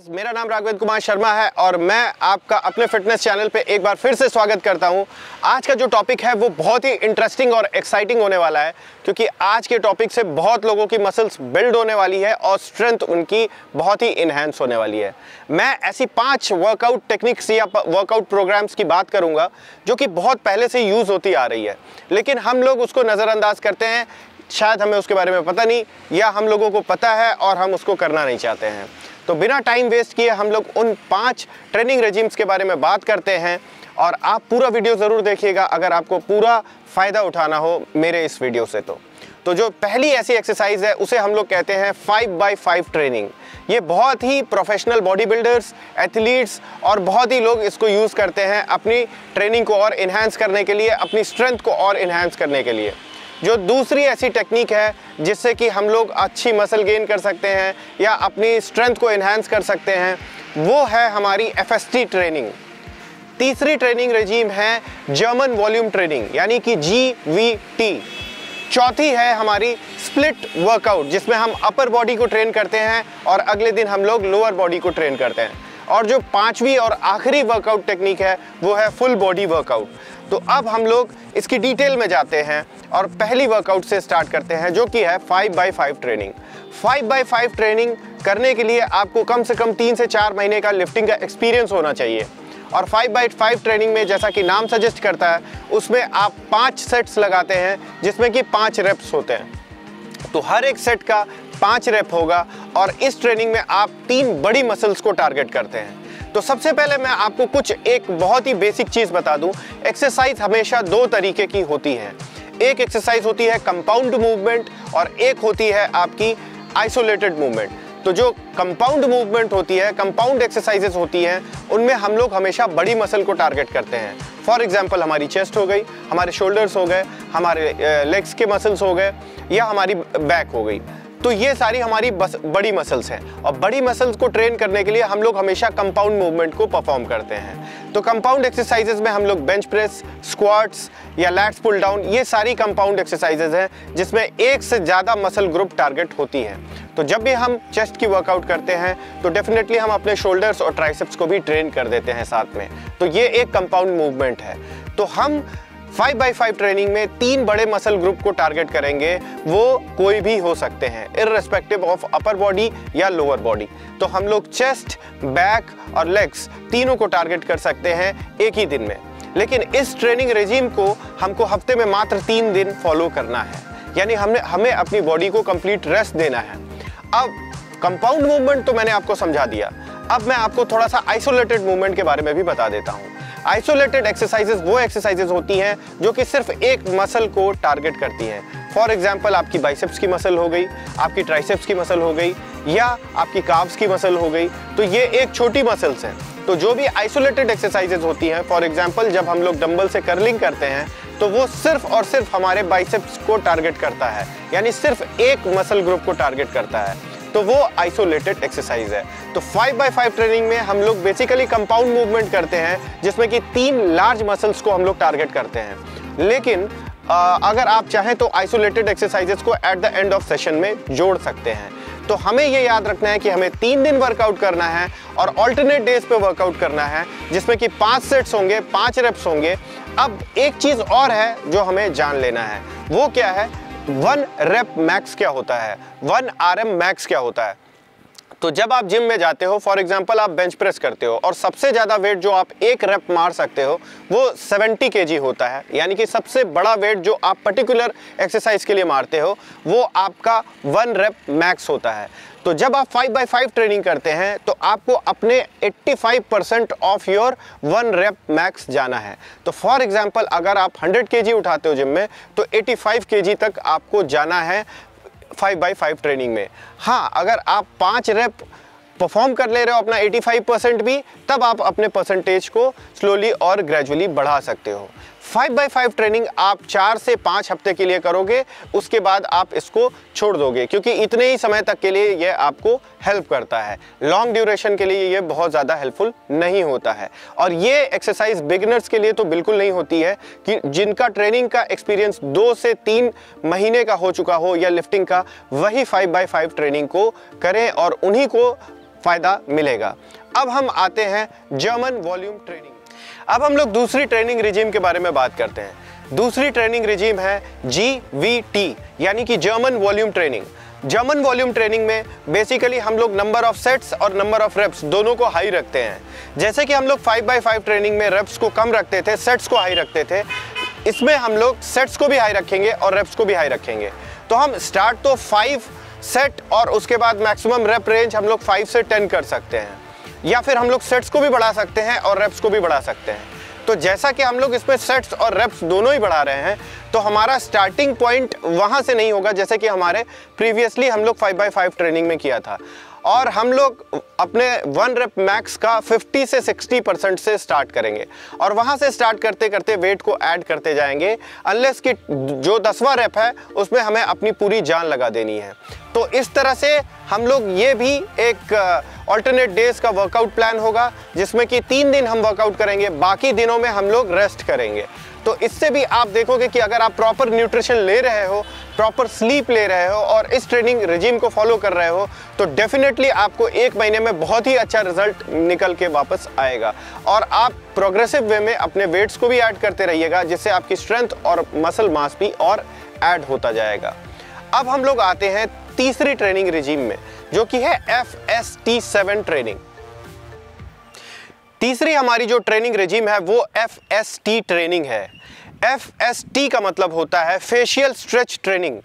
मेरा नाम राघवेंद्र कुमार शर्मा है और मैं आपका अपने फिटनेस चैनल पे एक बार फिर से स्वागत करता हूं। आज का जो टॉपिक है वो बहुत ही इंटरेस्टिंग और एक्साइटिंग होने वाला है, क्योंकि आज के टॉपिक से बहुत लोगों की मसल्स बिल्ड होने वाली है और स्ट्रेंथ उनकी बहुत ही इन्हेंस होने वाली है। मैं ऐसी 5 वर्कआउट टेक्निक्स या वर्कआउट प्रोग्राम्स की बात करूँगा जो कि बहुत पहले से यूज़ होती आ रही है, लेकिन हम लोग उसको नज़रअंदाज करते हैं। शायद हमें उसके बारे में पता नहीं, या हम लोगों को पता है और हम उसको करना नहीं चाहते हैं। तो बिना टाइम वेस्ट किए हम लोग उन 5 ट्रेनिंग रेजिम्स के बारे में बात करते हैं, और आप पूरा वीडियो ज़रूर देखिएगा अगर आपको पूरा फ़ायदा उठाना हो मेरे इस वीडियो से। तो जो पहली ऐसी एक्सरसाइज है उसे हम लोग कहते हैं 5x5 ट्रेनिंग। ये बहुत ही प्रोफेशनल बॉडी बिल्डर्स, एथलीट्स और बहुत ही लोग इसको यूज़ करते हैं अपनी ट्रेनिंग को और इन्हांस करने के लिए, अपनी स्ट्रेंथ को और इन्हांस करने के लिए। जो दूसरी ऐसी टेक्निक है जिससे कि हम लोग अच्छी मसल गेन कर सकते हैं या अपनी स्ट्रेंथ को इन्हांस कर सकते हैं, वो है हमारी FST ट्रेनिंग। तीसरी ट्रेनिंग रेजिम है जर्मन वॉल्यूम ट्रेनिंग, यानी कि GVT। चौथी है हमारी स्प्लिट वर्कआउट, जिसमें हम अपर बॉडी को ट्रेन करते हैं और अगले दिन हम लोग लोअर बॉडी को ट्रेन करते हैं। और जो पांचवी और आखिरी वर्कआउट टेक्निक है वो है फुल बॉडी वर्कआउट। तो अब हम लोग इसकी डिटेल में जाते हैं और पहली वर्कआउट से स्टार्ट करते हैं, जो कि है 5x5 ट्रेनिंग। 5x5 ट्रेनिंग करने के लिए आपको कम से कम 3 से 4 महीने का लिफ्टिंग का एक्सपीरियंस होना चाहिए। और 5x5 ट्रेनिंग में, जैसा कि नाम सजेस्ट करता है, उसमें आप 5 सेट्स लगाते हैं जिसमें कि 5 रेप्स होते हैं। तो हर एक सेट का 5 रेप होगा और इस ट्रेनिंग में आप 3 बड़ी मसल्स को टारगेट करते हैं। तो सबसे पहले मैं आपको एक बहुत ही बेसिक चीज़ बता दूं। एक्सरसाइज हमेशा 2 तरीके की होती है। एक एक्सरसाइज होती है कंपाउंड मूवमेंट और एक होती है आपकी आइसोलेटेड मूवमेंट। तो जो कंपाउंड मूवमेंट होती है, कंपाउंड एक्सरसाइजेस होती हैं, उनमें हम लोग हमेशा बड़ी मसल को टारगेट करते हैं। फॉर एग्जांपल हमारी चेस्ट हो गई, हमारे शोल्डर्स हो गए, हमारे लेग्स के मसल्स हो गए, या हमारी बैक हो गई। तो ये सारी हमारी बड़ी मसल्स हैं, और बड़ी मसल्स को ट्रेन करने के लिए हम लोग हमेशा कंपाउंड मूवमेंट को परफॉर्म करते हैं। तो कंपाउंड एक्सरसाइजेज में हम लोग बेंच प्रेस, स्क्वाट्स या लैट्स पुल डाउन, ये सारी कंपाउंड एक्सरसाइजेज हैं जिसमें एक से ज़्यादा मसल ग्रुप टारगेट होती है। तो जब भी हम चेस्ट की वर्कआउट करते हैं तो डेफिनेटली हम अपने शोल्डर्स और ट्राइसेप्स को भी ट्रेन कर देते हैं साथ में। तो ये एक कंपाउंड मूवमेंट है। तो हम 5x5 ट्रेनिंग में 3 बड़े मसल ग्रुप को टारगेट करेंगे, वो कोई भी हो सकते हैं, इररिस्पेक्टिव ऑफ अपर बॉडी या लोअर बॉडी। तो हम लोग चेस्ट, बैक और लेग्स तीनों को टारगेट कर सकते हैं एक ही दिन में। लेकिन इस ट्रेनिंग रेजिम को हमको हफ्ते में मात्र 3 दिन फॉलो करना है, यानी हमें अपनी बॉडी को कंप्लीट रेस्ट देना है। अब कंपाउंड मूवमेंट तो मैंने आपको समझा दिया, अब मैं आपको थोड़ा सा आइसोलेटेड मूवमेंट के बारे में भी बता देता हूँ। आइसोलेटेड एक्सरसाइजेज वो एक्सरसाइजेज होती हैं जो कि सिर्फ एक मसल को टारगेट करती हैं। फॉर एग्जांपल आपकी बाइसेप्स की मसल हो गई, आपकी ट्राइसेप्स की मसल हो गई, या आपकी काव्स की मसल हो गई। तो ये एक छोटी मसल्स हैं। तो जो भी आइसोलेटेड एक्सरसाइजेज होती हैं, फॉर एग्जांपल जब हम लोग डंबल से कर्लिंग करते हैं, तो वो सिर्फ और सिर्फ हमारे बाइसेप्स को टारगेट करता है, यानी सिर्फ एक मसल ग्रुप को टारगेट करता है। तो वो आइसोलेटेड एक्सरसाइज है। तो 5x5 ट्रेनिंग में हम लोग बेसिकली कंपाउंड मूवमेंट करते हैं, जिसमें कि 3 लार्ज मसल्स को हम लोग टारगेट करते हैं। लेकिन अगर आप चाहें तो आइसोलेटेड एक्सरसाइजेस को at the end of session में जोड़ सकते हैं। तो हमें ये याद रखना है कि हमें 3 दिन वर्कआउट करना है और ऑल्टरनेट डेज पे वर्कआउट करना है, जिसमें कि 5 सेट्स होंगे, 5 रेप्स होंगे। अब एक चीज़ और है जो हमें जान लेना है, वो क्या है? 1 रेप मैक्स क्या होता है, 1 RM मैक्स क्या होता है? तो जब आप जिम में जाते हो, फॉर एग्जांपल आप बेंच प्रेस करते हो, और सबसे ज़्यादा वेट जो आप एक रेप मार सकते हो वो 70 kg होता है, यानी कि सबसे बड़ा वेट जो आप पर्टिकुलर एक्सरसाइज के लिए मारते हो वो आपका 1 रेप मैक्स होता है। तो जब आप 5x5 ट्रेनिंग करते हैं तो आपको अपने 85% ऑफ योर 1 रेप मैक्स जाना है। तो फॉर एग्जांपल अगर आप 100 kg उठाते हो जिम में, तो 85 kg तक आपको जाना है 5x5 ट्रेनिंग में। हाँ, अगर आप 5 रेप परफॉर्म कर ले रहे हो अपना 85% भी, तब आप अपने परसेंटेज को स्लोली और ग्रेजुअली बढ़ा सकते हो। 5x5 ट्रेनिंग आप 4 से 5 हफ्ते के लिए करोगे, उसके बाद आप इसको छोड़ दोगे, क्योंकि इतने ही समय तक के लिए ये आपको हेल्प करता है। लॉन्ग ड्यूरेशन के लिए ये बहुत ज़्यादा हेल्पफुल नहीं होता है। और ये एक्सरसाइज बिगिनर्स के लिए तो बिल्कुल नहीं होती है, कि जिनका ट्रेनिंग का एक्सपीरियंस 2 से 3 महीने का हो चुका हो या लिफ्टिंग का, वही 5x5 ट्रेनिंग को करें और उन्हीं को फ़ायदा मिलेगा। अब हम आते हैं जर्मन वॉल्यूम ट्रेनिंग। अब हम लोग दूसरी ट्रेनिंग रिजीम के बारे में बात करते हैं। दूसरी ट्रेनिंग रिजीम है GVT यानी कि German volume training. German volume training में बेसिकली हम लोग नंबर ऑफ सेट्स और नंबर ऑफ रेप्स दोनों को हाई रखते हैं। जैसे कि हम लोग 5x5 ट्रेनिंग में रेप्स को कम रखते थे, सेट्स को हाई रखते थे, इसमें हम लोग सेट्स को भी हाई रखेंगे और रेप्स को भी हाई रखेंगे। तो हम स्टार्ट तो 5 सेट और उसके बाद मैक्सिमम रेप रेंज हम लोग 5 से 10 कर सकते हैं, या फिर हम लोग सेट्स को भी बढ़ा सकते हैं और रेप्स को भी बढ़ा सकते हैं। तो जैसा कि हम लोग इसमें सेट्स और रेप्स दोनों ही बढ़ा रहे हैं, तो हमारा स्टार्टिंग पॉइंट वहाँ से नहीं होगा जैसे कि हमारे प्रीवियसली हम लोग 5x5 ट्रेनिंग में किया था, और हम लोग अपने 1 रेप मैक्स का 50 से 60% से स्टार्ट करेंगे और वहाँ से स्टार्ट करते करते वेट को ऐड करते जाएंगे, अनलेस कि जो 10वां रेप है उसमें हमें अपनी पूरी जान लगा देनी है। तो इस तरह से हम लोग ये भी एक ऑल्टरनेट डेज का वर्कआउट प्लान होगा, जिसमें कि 3 दिन हम वर्कआउट करेंगे, बाकी दिनों में हम लोग रेस्ट करेंगे। तो इससे भी आप देखोगे कि अगर आप प्रॉपर न्यूट्रिशन ले रहे हो, प्रॉपर स्लीप ले रहे हो और इस ट्रेनिंग रिजीम को फॉलो कर रहे हो, तो डेफिनेटली आपको 1 महीने में बहुत ही अच्छा रिजल्ट निकल के वापस आएगा। और आप प्रोग्रेसिव वे में अपने वेट्स को भी ऐड करते रहिएगा, जिससे आपकी स्ट्रेंथ और मसल मास भी और ऐड होता जाएगा। अब हम लोग आते हैं तीसरी ट्रेनिंग रिजीम में, जो कि है FST7 ट्रेनिंग। तीसरी हमारी जो ट्रेनिंग रिजीम है वो FST ट्रेनिंग है। FST का मतलब होता है facial stretch training.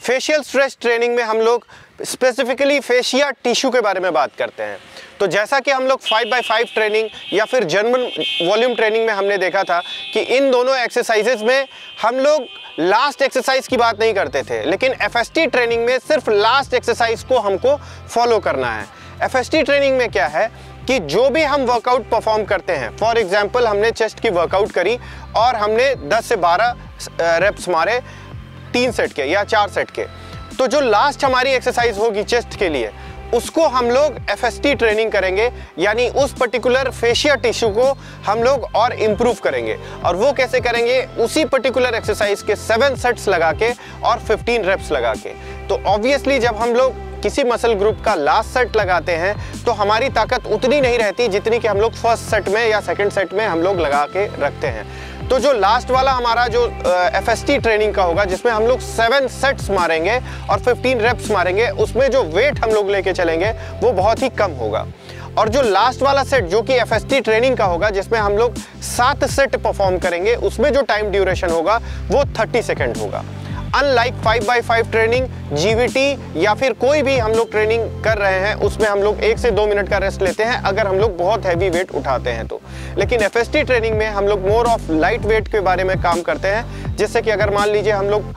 Facial stretch training में हम लोग स्पेसिफिकली फेशिया टिश्यू के बारे में बात करते हैं। तो जैसा कि हम लोग 5x5 ट्रेनिंग या फिर जर्मन वॉल्यूम ट्रेनिंग में हमने देखा था कि इन दोनों एक्सरसाइजेज में हम लोग लास्ट एक्सरसाइज की बात नहीं करते थे, लेकिन FST ट्रेनिंग में सिर्फ लास्ट एक्सरसाइज को हमको फॉलो करना है। FST ट्रेनिंग में क्या है कि जो भी हम वर्कआउट परफॉर्म करते हैं, फॉर एग्जांपल हमने चेस्ट की वर्कआउट करी और हमने 10 से 12 रेप्स मारे 3 सेट के या 4 सेट के, तो जो लास्ट हमारी एक्सरसाइज होगी चेस्ट के लिए, उसको हम लोग FST ट्रेनिंग करेंगे, यानी उस पर्टिकुलर फेशिया टिश्यू को हम लोग और इम्प्रूव करेंगे। और वो कैसे करेंगे? उसी पर्टिकुलर एक्सरसाइज के 7 सेट्स लगा के और 15 रेप्स लगा के। तो ऑब्वियसली जब हम लोग किसी मसल ग्रुप का लास्ट सेट लगाते हैं तो हमारी ताकत उतनी नहीं रहती जितनी कि हम लोग फर्स्ट सेट में या सेकंड सेट में हम लोग लगा के रखते हैं। तो जो लास्ट वाला हमारा जो FST ट्रेनिंग का होगा, जिसमें हम लोग 7 सेट्स मारेंगे और 15 रेप्स मारेंगे, उसमें जो वेट हम लोग लेके चलेंगे वो बहुत ही कम होगा। और जो लास्ट वाला सेट जो कि FST ट्रेनिंग का होगा, जिसमें हम लोग 7 सेट परफॉर्म करेंगे, उसमें जो टाइम ड्यूरेशन होगा वो 30 सेकेंड होगा। अनलाइक 5x5 ट्रेनिंग, GVT या फिर कोई भी हम लोग ट्रेनिंग कर रहे हैं, उसमें हम लोग 1 से 2 मिनट का रेस्ट लेते हैं अगर हम लोग बहुत हैवी वेट उठाते हैं तो। लेकिन FST ट्रेनिंग में हम लोग मोर ऑफ लाइट वेट के बारे में काम करते हैं, जिससे कि अगर मान लीजिए हम लोग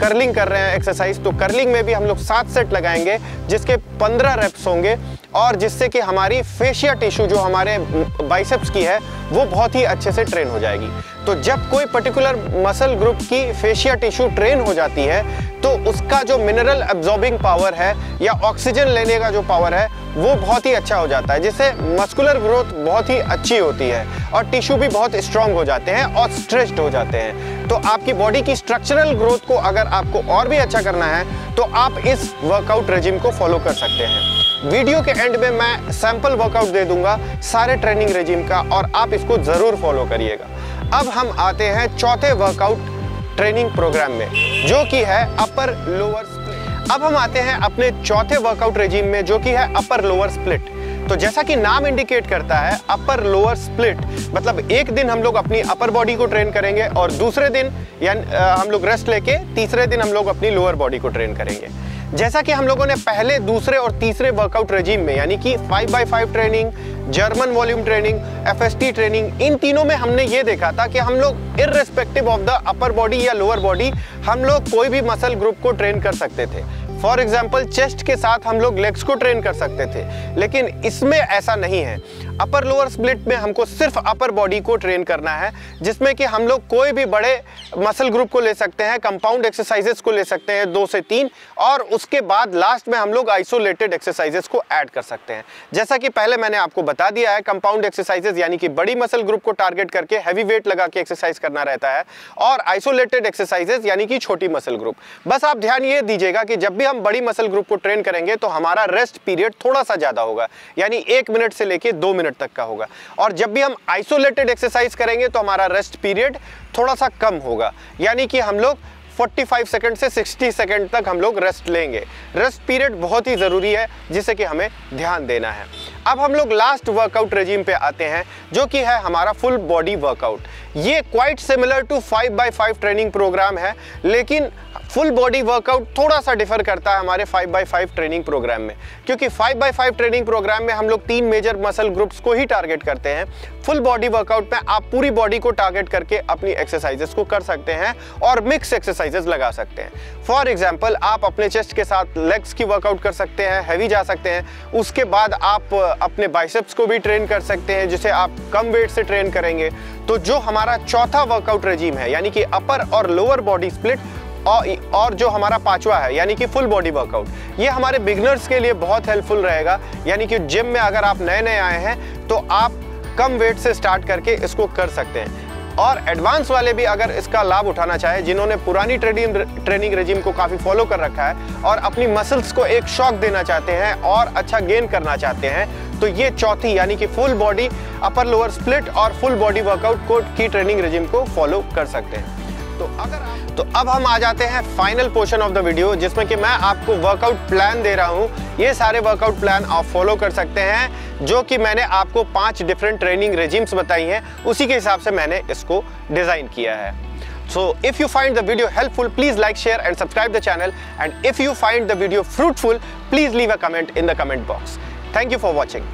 कर्लिंग कर रहे हैं एक्सरसाइज, तो कर्लिंग में भी हम लोग 7 सेट लगाएंगे जिसके 15 रेप्स होंगे, और जिससे कि हमारी फेशिया टिश्यू जो हमारे बाइसेप्स की है वो बहुत ही अच्छे से ट्रेन हो जाएगी। तो जब कोई पर्टिकुलर मसल ग्रुप की फेशिया टिश्यू ट्रेन हो जाती है तो उसका जो मिनरल एब्जॉर्बिंग पावर है या ऑक्सीजन लेने का जो पावर है वो बहुत ही अच्छा हो जाता है, जिससे मस्कुलर ग्रोथ बहुत ही अच्छी होती है और टिश्यू भी बहुत स्ट्रांग हो जाते हैं और स्ट्रेच्ड हो जाते हैं। तो आपकी बॉडी की स्ट्रक्चरल ग्रोथ को अगर आपको और भी अच्छा करना है तो आप इस वर्कआउट रेजिम को फॉलो कर सकते हैं। वीडियो के एंड में मैं सैंपल वर्कआउट दे दूंगा सारे ट्रेनिंग रेजिम का, और आप इसको जरूर फॉलो करिएगा। अब हम आते हैं चौथे वर्कआउट ट्रेनिंग प्रोग्राम में, जो कि है अपर लोअर स्प्लिट। अब हम आते हैं अपने चौथे वर्कआउट रेजिम में, जो कि है अपर लोअर स्प्लिट। तो जैसा कि नाम इंडिकेट करता है अपर लोअर स्प्लिट, मतलब एक दिन हम लोग अपनी अपर बॉडी को ट्रेन करेंगे और दूसरे दिन हम लोग रेस्ट लेके तीसरे दिन हम लोग अपनी लोअर बॉडी को ट्रेन करेंगे। जैसा कि हम लोगों ने पहले, दूसरे और तीसरे वर्कआउट रेजिम में, यानी कि 5x5 training, German volume training, FST training, इन तीनों में हमने ये देखा था कि हम लोग irrespective of the upper body या लोअर बॉडी हम लोग कोई भी मसल ग्रुप को ट्रेन कर सकते थे। फॉर एग्जाम्पल चेस्ट के साथ हम लोग लेग्स को ट्रेन कर सकते थे, लेकिन इसमें ऐसा नहीं है। अपर लोअर स्प्लिट में हमको सिर्फ अपर बॉडी को ट्रेन करना है, जिसमें कि हम लोग कोई भी बड़े मसल ग्रुप को ले सकते हैं, कंपाउंड एक्सरसाइजेस को ले सकते हैं 2 से 3, और उसके बाद लास्ट में हम लोग आइसोलेटेड एक्सरसाइजेस को ऐड कर सकते हैं। जैसा कि पहले मैंने आपको बता दिया है, कंपाउंड एक्सरसाइजेस यानी कि बड़ी मसल ग्रुप को टारगेट करके हैवी वेट लगा के एक्सरसाइज करना रहता है, और आइसोलेटेड एक्सरसाइजेस यानी कि छोटी मसल ग्रुप। बस आप ध्यान ये दीजिएगा कि जब भी हम बड़ी मसल ग्रुप को ट्रेन करेंगे तो हमारा रेस्ट पीरियड थोड़ा सा ज्यादा होगा, यानी 1 मिनट से लेके 2 मिनट तक का होगा। और जब भी हम आइसोलेटेड एक्सरसाइज करेंगे तो हमारा रेस्ट पीरियड थोड़ा सा कम होगा, यानी कि हम लोग 45 सेकंड से 60 सेकंड तक हम लोग रेस्ट लेंगे। रेस्ट पीरियड बहुत ही ज़रूरी है, जिसे कि हमें ध्यान देना है। अब हम लोग लास्ट वर्कआउट रेजिम पे आते हैं, जो कि है हमारा फुल बॉडी वर्कआउट। ये quite similar to 5x5 training program है, लेकिन फुल बॉडी वर्कआउट थोड़ा सा डिफर करता है हमारे 5x5 ट्रेनिंग प्रोग्राम में, क्योंकि 5x5 ट्रेनिंग प्रोग्राम में हम लोग 3 मेजर मसल ग्रुप्स को ही टारगेट करते हैं। फुल बॉडी वर्कआउट में आप पूरी बॉडी को टारगेट करके अपनी एक्सरसाइजेस को कर सकते हैं और मिक्स एक्सरसाइजेस लगा सकते हैं। फॉर एग्जाम्पल, आप अपने चेस्ट के साथ लेग्स की वर्कआउट कर सकते हैं, हैवी जा सकते हैं। उसके बाद आप अपने बाइसेप्स को भी ट्रेन कर सकते हैं, जिसे आप कम वेट से ट्रेन करेंगे। तो जो हमारा चौथा वर्कआउट रेजिम है, यानी कि अपर और लोअर बॉडी स्प्लिट, और जो हमारा पांचवा है यानी कि फुल बॉडी वर्कआउट, ये हमारे बिगनर्स के लिए बहुत हेल्पफुल रहेगा। यानी कि जिम में अगर आप नए आए हैं तो आप कम वेट से स्टार्ट करके इसको कर सकते हैं, और एडवांस वाले भी अगर इसका लाभ उठाना चाहे, जिन्होंने पुरानी ट्रेनिंग रेजिम को काफ़ी फॉलो कर रखा है और अपनी मसल्स को एक शॉक देना चाहते हैं और अच्छा गेन करना चाहते हैं, तो ये चौथी यानी कि full body upper lower split और फुल बॉडी वर्कआउट की ट्रेनिंग रेजिम को फॉलो कर सकते हैं। तो अब हम आ जाते हैं final portion of the video, जिसमें कि मैं आपको वर्कआउट प्लान दे रहा हूं। ये सारे वर्कआउट प्लान आप फॉलो कर सकते हैं, जो कि मैंने आपको 5 डिफरेंट ट्रेनिंग रेजिम्स बताई हैं, उसी के हिसाब से मैंने इसको डिजाइन किया है। So if you find the video helpful, please like, share and subscribe the channel, and if you find the video fruitful, please leave a comment in the comment box. Thank you for watching.